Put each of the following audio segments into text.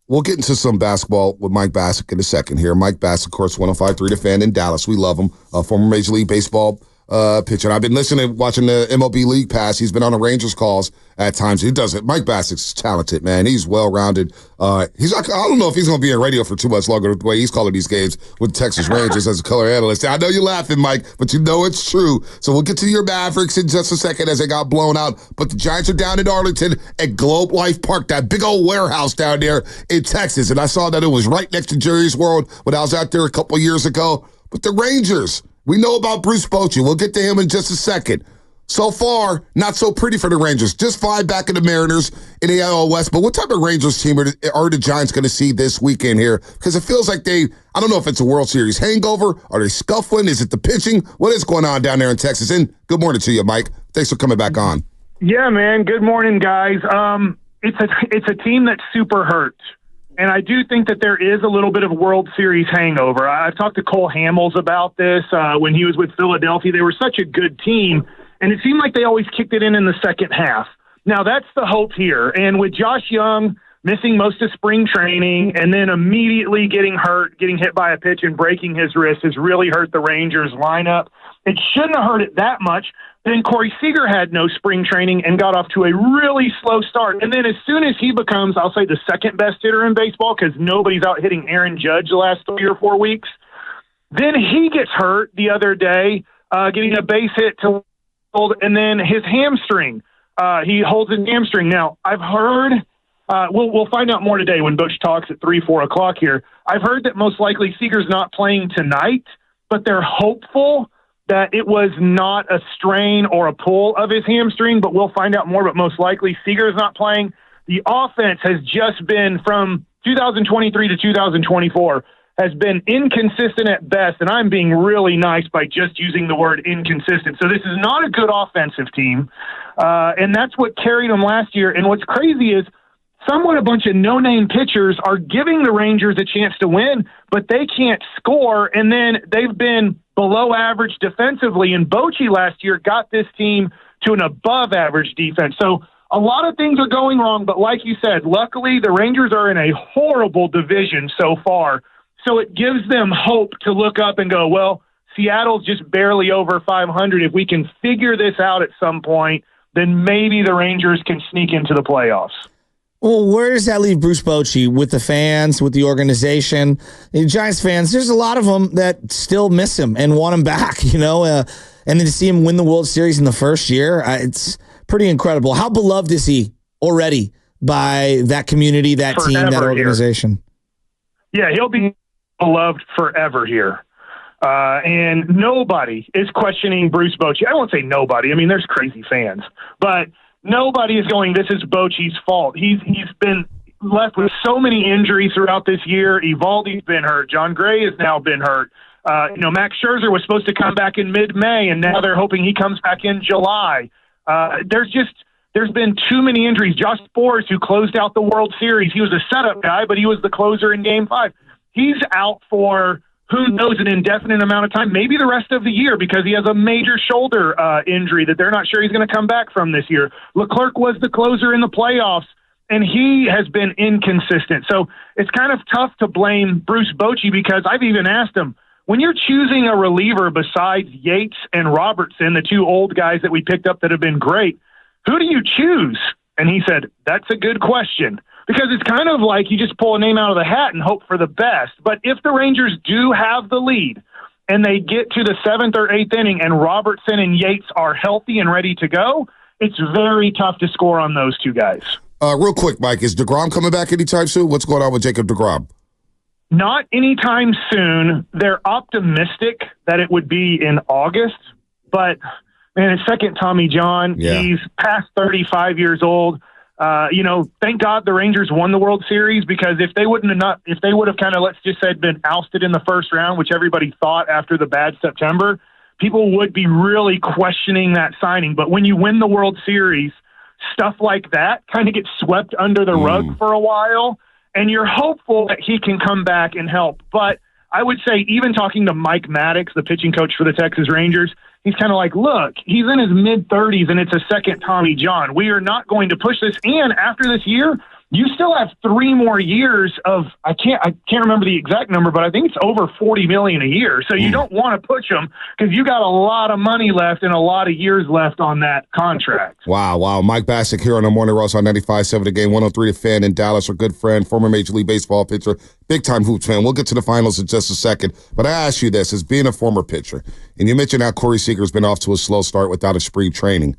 We'll get into some basketball with Mike Bacsik in a second here. Mike Bacsik, of course, 105.3 The Fan in Dallas. We love him. Former Major League Baseball pitcher. I've been watching the MLB League Pass. He's been on the Rangers calls at times. He does it. Mike Bacsik's talented, man. He's well-rounded. He's I don't know if he's going to be in radio for too much longer the way he's calling these games with the Texas Rangers as a color analyst. I know you're laughing, Mike, but you know it's true. So we'll get to your Mavericks in just a second as they got blown out. But the Giants are down in Arlington at Globe Life Park, that big old warehouse down there in Texas. And I saw that it was right next to Jerry's World when I was out there a couple years ago. But the Rangers, we know about Bruce Bochy. We'll get to him in just a second. So far, not so pretty for the Rangers. Just 5 back of the Mariners in the AL West. But what type of Rangers team are the Giants going to see this weekend here? Because it feels like I don't know if it's a World Series hangover. Are they scuffling? Is it the pitching? What is going on down there in Texas? And good morning to you, Mike. Thanks for coming back on. Yeah, man. Good morning, guys. It's a team that's super hurt. And I do think that there is a little bit of a World Series hangover. I've talked to Cole Hamels about this when he was with Philadelphia. They were such a good team, and it seemed like they always kicked it in the second half. Now, that's the hope here. And with Josh Young missing most of spring training and then immediately getting hurt, getting hit by a pitch and breaking his wrist has really hurt the Rangers lineup. It shouldn't have hurt it that much. Then Corey Seager had no spring training and got off to a really slow start. And then as soon as he becomes, I'll say, the second best hitter in baseball, because nobody's out hitting Aaron Judge the last 3 or 4 weeks, then he gets hurt the other day, getting a base hit to hold, and then his hamstring. He holds his hamstring. Now, I've heard, we'll find out more today when Butch talks at 3, 4 o'clock here. I've heard that most likely Seager's not playing tonight, but they're hopeful that it was not a strain or a pull of his hamstring, but we'll find out more. But most likely Seager is not playing. The offense has just been, from 2023 to 2024, has been inconsistent at best, and I'm being really nice by just using the word inconsistent. So this is not a good offensive team, and that's what carried them last year. And what's crazy is somewhat a bunch of no-name pitchers are giving the Rangers a chance to win, but they can't score, and then they've been below average defensively, and Bochy last year got this team to an above-average defense. So a lot of things are going wrong, but like you said, luckily the Rangers are in a horrible division so far, so it gives them hope to look up and go, well, Seattle's just barely over 500. If we can figure this out at some point, then maybe the Rangers can sneak into the playoffs. Well, where does that leave Bruce Bochy with the fans, with the organization? The Giants fans, there's a lot of them that still miss him and want him back, and then to see him win the World Series in the first year, it's pretty incredible. How beloved is he already by that community, that team, that organization? Here. Yeah, he'll be beloved forever here. And nobody is questioning Bruce Bochy. I won't say nobody. I mean, there's crazy fans, but nobody is going, this is Bochy's fault. He's been left with so many injuries throughout this year. Evaldi's been hurt. John Gray has now been hurt. Max Scherzer was supposed to come back in mid-May, and now they're hoping he comes back in July. There's been too many injuries. Josh Forrest, who closed out the World Series, he was a setup guy, but he was the closer in Game 5. He's out for who knows, an indefinite amount of time, maybe the rest of the year, because he has a major shoulder injury that they're not sure he's going to come back from this year. Leclerc was the closer in the playoffs, and he has been inconsistent. So it's kind of tough to blame Bruce Bochy, because I've even asked him, when you're choosing a reliever besides Yates and Robertson, the two old guys that we picked up that have been great, who do you choose? And he said, that's a good question. Because it's kind of like you just pull a name out of the hat and hope for the best. But if the Rangers do have the lead and they get to the 7th or 8th inning and Robertson and Yates are healthy and ready to go, it's very tough to score on those two guys. Real quick, Mike, is deGrom coming back anytime soon? What's going on with Jacob deGrom? Not anytime soon. They're optimistic that it would be in August. But, man, his second Tommy John, He's past 35 years old. Thank God the Rangers won the World Series, because if they would have kind of, let's just say, been ousted in the first round, which everybody thought after the bad September, people would be really questioning that signing. But when you win the World Series, stuff like that kind of gets swept under the rug for a while, and you're hopeful that he can come back and help. But I would say, even talking to Mike Maddox, the pitching coach for the Texas Rangers, he's kind of like, look, he's in his mid-30s, and it's a second Tommy John. We are not going to push this. And after this year, you still have 3 more years of, I can't remember the exact number, but I think it's over $40 million a year. So you don't want to push them because you got a lot of money left and a lot of years left on that contract. Wow. Mike Bacsik here on the Morning Rush on 95.7 The Game, 103 The Fan in Dallas. Our good friend, former Major League Baseball pitcher, big-time hoops fan. We'll get to the finals in just a second. But I ask you this, as being a former pitcher, and you mentioned how Corey Seager's been off to a slow start without a spring training.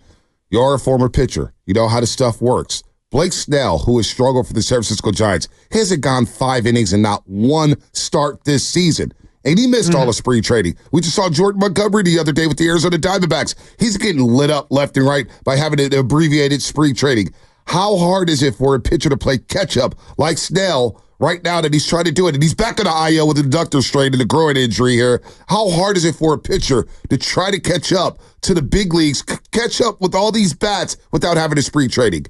You're a former pitcher. You know how this stuff works. Blake Snell, who has struggled for the San Francisco Giants, hasn't gone 5 innings and not one start this season. And he missed all of spring training. We just saw Jordan Montgomery the other day with the Arizona Diamondbacks. He's getting lit up left and right by having an abbreviated spring training. How hard is it for a pitcher to play catch-up like Snell right now that he's trying to do it? And he's back on the IL with an adductor strain and a groin injury here. How hard is it for a pitcher to try to catch up to the big leagues, catch up with all these bats without having a spring training?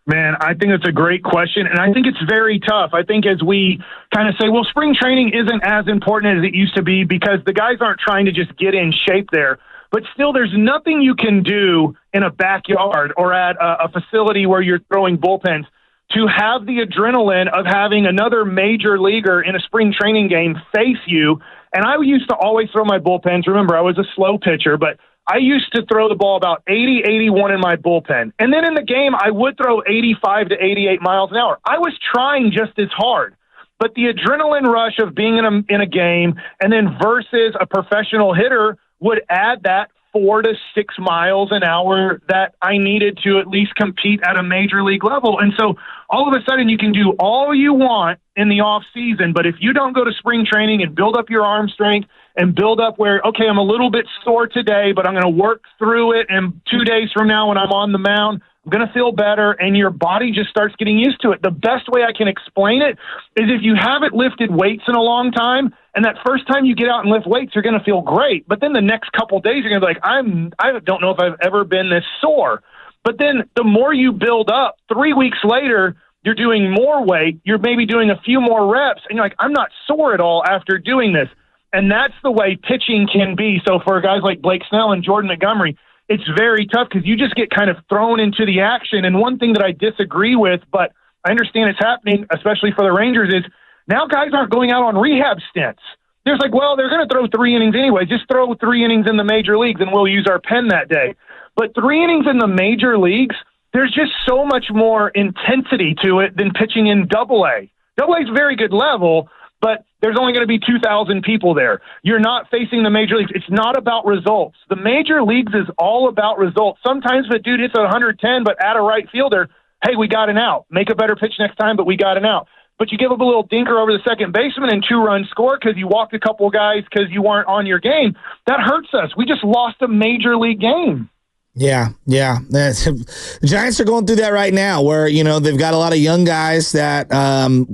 Man, I think that's a great question, and I think it's very tough. I think as we kind of say, well, spring training isn't as important as it used to be because the guys aren't trying to just get in shape there. But still, there's nothing you can do in a backyard or at a facility where you're throwing bullpens to have the adrenaline of having another major leaguer in a spring training game face you. And I used to always throw my bullpens. Remember, I was a slow pitcher, but I used to throw the ball about 80, 81 in my bullpen. And then in the game, I would throw 85 to 88 miles an hour. I was trying just as hard. But the adrenaline rush of being in a game and then versus a professional hitter would add that 4 to 6 miles an hour that I needed to at least compete at a major league level. And so all of a sudden you can do all you want in the off season, but if you don't go to spring training and build up your arm strength and build up where, okay, I'm a little bit sore today, but I'm going to work through it. And 2 days from now when I'm on the mound, I'm going to feel better. And your body just starts getting used to it. The best way I can explain it is if you haven't lifted weights in a long time, and that first time you get out and lift weights, you're going to feel great. But then the next couple of days, you're going to be like, I don't know if I've ever been this sore. But then the more you build up, 3 weeks later, you're doing more weight. You're maybe doing a few more reps. And you're like, I'm not sore at all after doing this. And that's the way pitching can be. So for guys like Blake Snell and Jordan Montgomery, it's very tough because you just get kind of thrown into the action. And one thing that I disagree with, but I understand it's happening, especially for the Rangers, is now guys aren't going out on rehab stints. There's like, well, they're going to throw 3 innings anyway. Just throw 3 innings in the major leagues and we'll use our pen that day. But 3 innings in the major leagues, there's just so much more intensity to it than pitching in AA. AA is a very good level, but there's only going to be 2,000 people there. You're not facing the major leagues. It's not about results. The major leagues is all about results. Sometimes if a dude hits 110 but at a right fielder, hey, we got an out. Make a better pitch next time, but we got an out. But you give up a little dinker over the second baseman and 2-run score because you walked a couple of guys because you weren't on your game. That hurts us. We just lost a major league game. Yeah. The Giants are going through that right now where, they've got a lot of young guys that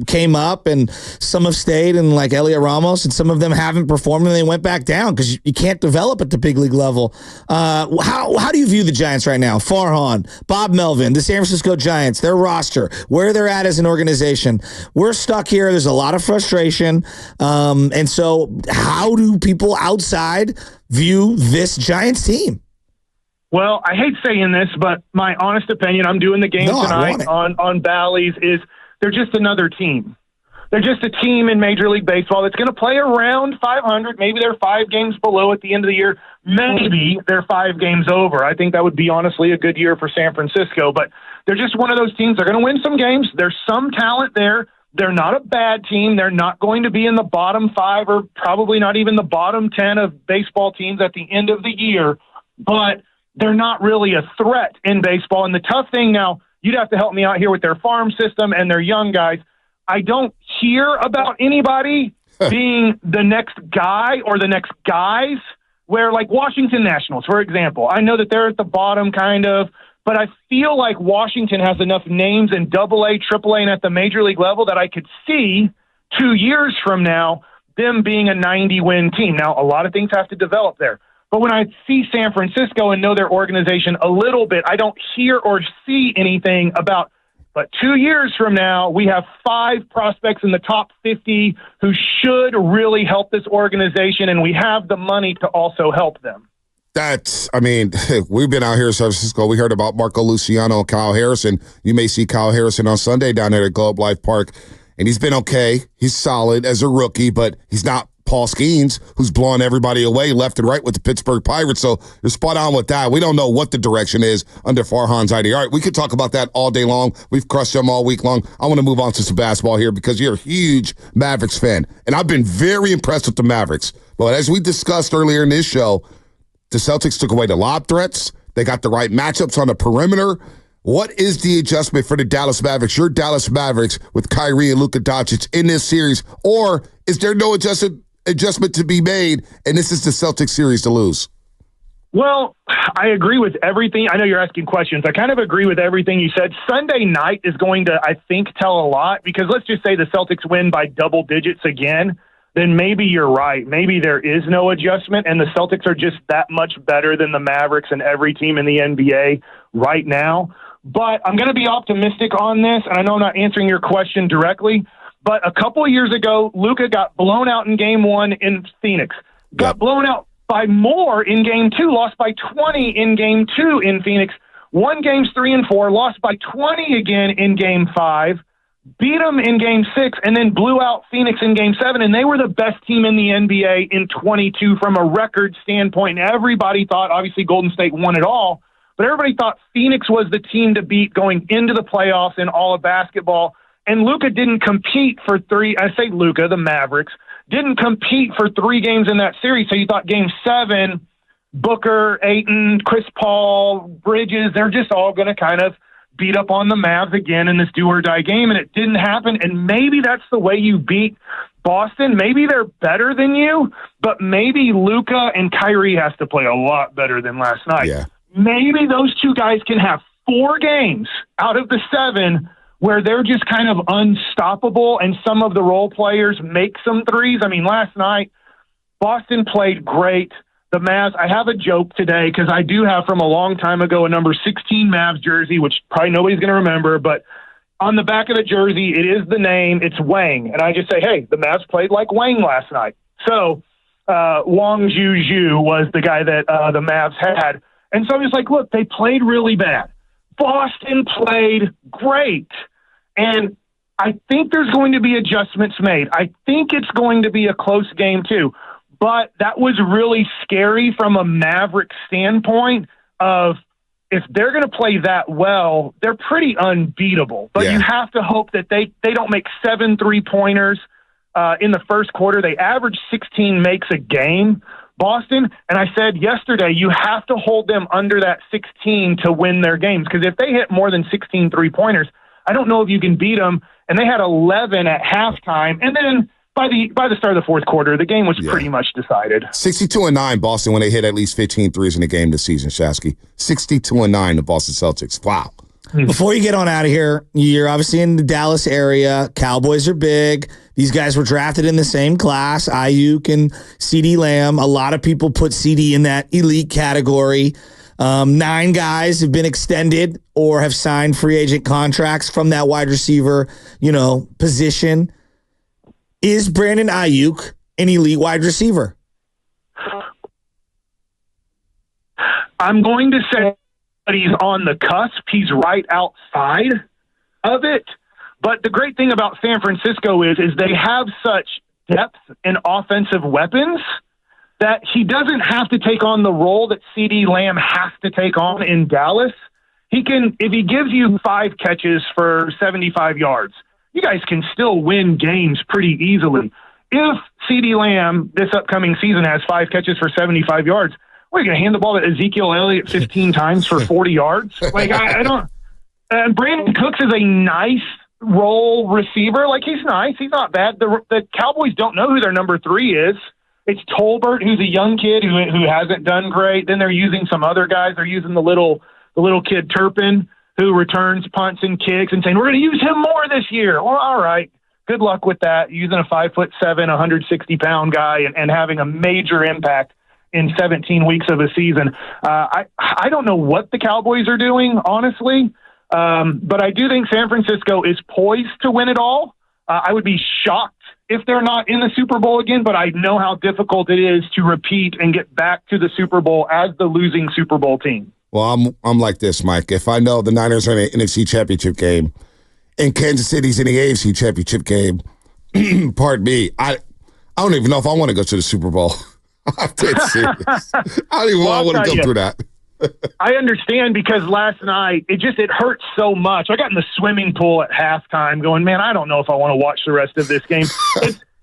came up and some have stayed, and like Elliot Ramos, and some of them haven't performed and they went back down because you can't develop at the big league level. How do you view the Giants right now? Farhan, Bob Melvin, the San Francisco Giants, their roster, where they're at as an organization. We're stuck here. There's a lot of frustration. And so how do people outside view this Giants team? Well, I hate saying this, but my honest opinion, I'm doing the game tonight on Bally's, is they're just another team. They're just a team in Major League Baseball that's going to play around 500. Maybe they're 5 games below at the end of the year. Maybe they're 5 games over. I think that would be honestly a good year for San Francisco. But they're just one of those teams. They're going to win some games. There's some talent there. They're not a bad team. They're not going to be in the bottom 5 or probably not even the bottom 10 of baseball teams at the end of the year. But they're not really a threat in baseball. And the tough thing now, you'd have to help me out here with their farm system and their young guys. I don't hear about anybody being the next guy or the next guys where, like Washington Nationals, for example. I know that they're at the bottom kind of, but I feel like Washington has enough names in AA, AAA, and at the major league level that I could see 2 years from now them being a 90-win team. Now, a lot of things have to develop there. But when I see San Francisco and know their organization a little bit, I don't hear or see anything about, but 2 years from now, we have 5 prospects in the top 50 who should really help this organization, and we have the money to also help them. We've been out here in San Francisco. We heard about Marco Luciano and Kyle Harrison. You may see Kyle Harrison on Sunday down there at Globe Life Park, and he's been okay. He's solid as a rookie, but he's not Paul Skeens, who's blowing everybody away left and right with the Pittsburgh Pirates. So you're spot on with that. We don't know what the direction is under Farhan's idea. All right, we could talk about that all day long. We've crushed them all week long. I want to move on to some basketball here because you're a huge Mavericks fan, and I've been very impressed with the Mavericks. But as we discussed earlier in this show, the Celtics took away the lob threats. They got the right matchups on the perimeter. What is the adjustment for the Dallas Mavericks, your Dallas Mavericks, with Kyrie and Luka Doncic in this series? Or is there no adjustment to be made, and this is the Celtics series to lose? Well, I agree with everything. I know you're asking questions. I kind of agree with everything you said. Sunday night is going to, I think, tell a lot, because let's just say the Celtics win by double digits again, then maybe you're right. Maybe there is no adjustment, and the Celtics are just that much better than the Mavericks and every team in the NBA right now. But I'm going to be optimistic on this, and I know I'm not answering your question directly, but a couple of years ago, Luka got blown out in Game 1 in Phoenix. Got blown out by more in Game 2, lost by 20 in Game 2 in Phoenix. Won Games 3 and 4, lost by 20 again in Game 5, beat them in Game 6, and then blew out Phoenix in Game 7, and they were the best team in the NBA in 22 from a record standpoint. And everybody thought, obviously, Golden State won it all, but everybody thought Phoenix was the team to beat going into the playoffs in all of basketball. And Luka didn't compete for three. I say Luka, the Mavericks, didn't compete for 3 games in that series. So you thought Game 7, Booker, Ayton, Chris Paul, Bridges, they're just all going to kind of beat up on the Mavs again in this do-or-die game, and it didn't happen. And maybe that's the way you beat Boston. Maybe they're better than you, but maybe Luka and Kyrie has to play a lot better than last night. Yeah. Maybe those two guys can have 4 games out of the 7 where they're just kind of unstoppable, and some of the role players make some threes. I mean, last night, Boston played great. The Mavs, I have a joke today because I do have from a long time ago a number 16 Mavs jersey, which probably nobody's going to remember, but on the back of the jersey, it is the name, it's Wang. And I just say, hey, the Mavs played like Wang last night. So Wang Zhu was the guy that the Mavs had. And so I'm just like, look, they played really bad. Boston played great. And I think there's going to be adjustments made. I think it's going to be a close game too. But that was really scary from a Maverick standpoint of if they're going to play that well, they're pretty unbeatable. But you have to hope that they don't make 7 3-pointers in the first quarter. They average 16 makes a game, Boston. And I said yesterday, you have to hold them under that 16 to win their games. Because if they hit more than 16 3-pointers, I don't know if you can beat them. And they had 11 at halftime. And then by the start of the fourth quarter, the game was pretty much decided. 62-9 Boston when they hit at least 15 threes in the game this season, Shasky. 62-9 the Boston Celtics. Wow. Before you get on out of here, you're obviously in the Dallas area. Cowboys are big. These guys were drafted in the same class, Aiyuk and CeeDee Lamb. A lot of people put CeeDee in that elite category. 9 guys have been extended or have signed free agent contracts from that wide receiver, position. Is Brandon Aiyuk an elite wide receiver? I'm going to say that he's on the cusp. He's right outside of it. But the great thing about San Francisco is they have such depth and offensive weapons that he doesn't have to take on the role that CeeDee Lamb has to take on in Dallas. He can, if he gives you 5 catches for 75 yards, you guys can still win games pretty easily. If CeeDee Lamb this upcoming season has 5 catches for 75 yards, we're going to hand the ball to Ezekiel Elliott 15 times for 40 yards. Like, I don't. And Brandon Cooks is a nice role receiver. Like, he's nice. He's not bad. The Cowboys don't know who their number 3 is. It's Tolbert, who's a young kid who hasn't done great. Then they're using some other guys. They're using the little kid Turpin, who returns punts and kicks, and saying, we're going to use him more this year. Well, all right. Good luck with that. Using a 5'7", 160-pound guy and having a major impact in 17 weeks of a season. I don't know what the Cowboys are doing, honestly, but I do think San Francisco is poised to win it all. I would be shocked if they're not in the Super Bowl again, but I know how difficult it is to repeat and get back to the Super Bowl as the losing Super Bowl team. Well, I'm like this, Mike. If I know the Niners are in an NFC Championship game and Kansas City's in the AFC Championship game, pardon me, I don't even know if I want to go to the Super Bowl. I'm dead serious. I don't even want to go through that. I understand, because last night it hurt so much. I got in the swimming pool at halftime going, man, I don't know if I want to watch the rest of this game.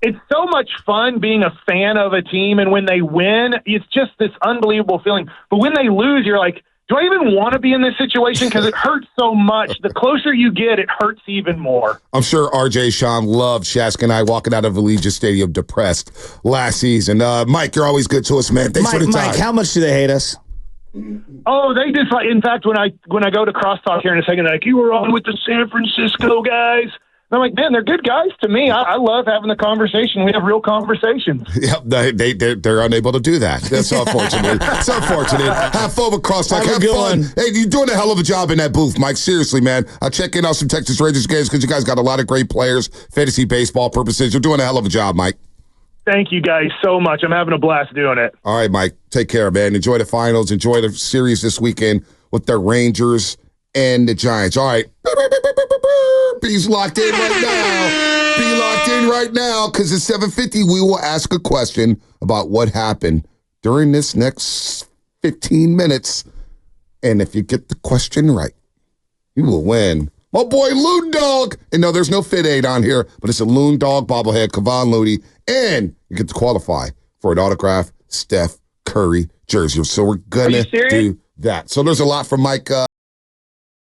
It's so much fun being a fan of a team, and when they win, it's just this unbelievable feeling. But when they lose, you're like, do I even want to be in this situation? Because it hurts so much. The closer you get, it hurts even more. I'm sure RJ Sean loved Shask and I walking out of Allegiant Stadium depressed last season. Mike, you're always good to us, man. Thanks for the time. Mike, how much do they hate us? Oh, they just like. In fact, when I go to crosstalk here in a second, they're like, you were on with the San Francisco guys. And I'm like, man, they're good guys to me. I love having the conversation. We have real conversations. Yep, they're unable to do that. That's unfortunate. It's unfortunate. Have fun with crosstalk. Have fun. Hey, you're doing a hell of a job in that booth, Mike. Seriously, man. I'll check in on some Texas Rangers games because you guys got a lot of great players, fantasy baseball purposes. You're doing a hell of a job, Mike. Thank you guys so much. I'm having a blast doing it. All right, Mike. Take care, man. Enjoy the finals. Enjoy the series this weekend with the Rangers and the Giants. All right. Be's locked in right now. Be locked in right now, because at 7:50 we will ask a question about what happened during this next 15 minutes. And if you get the question right, you will win. My boy Loon Dog. And no, there's no Fit Aid on here, but it's a Loon Dog bobblehead, Kevon Looney. And you get to qualify for an autographed Steph Curry jersey. So we're going to do that. So there's a lot from Mike.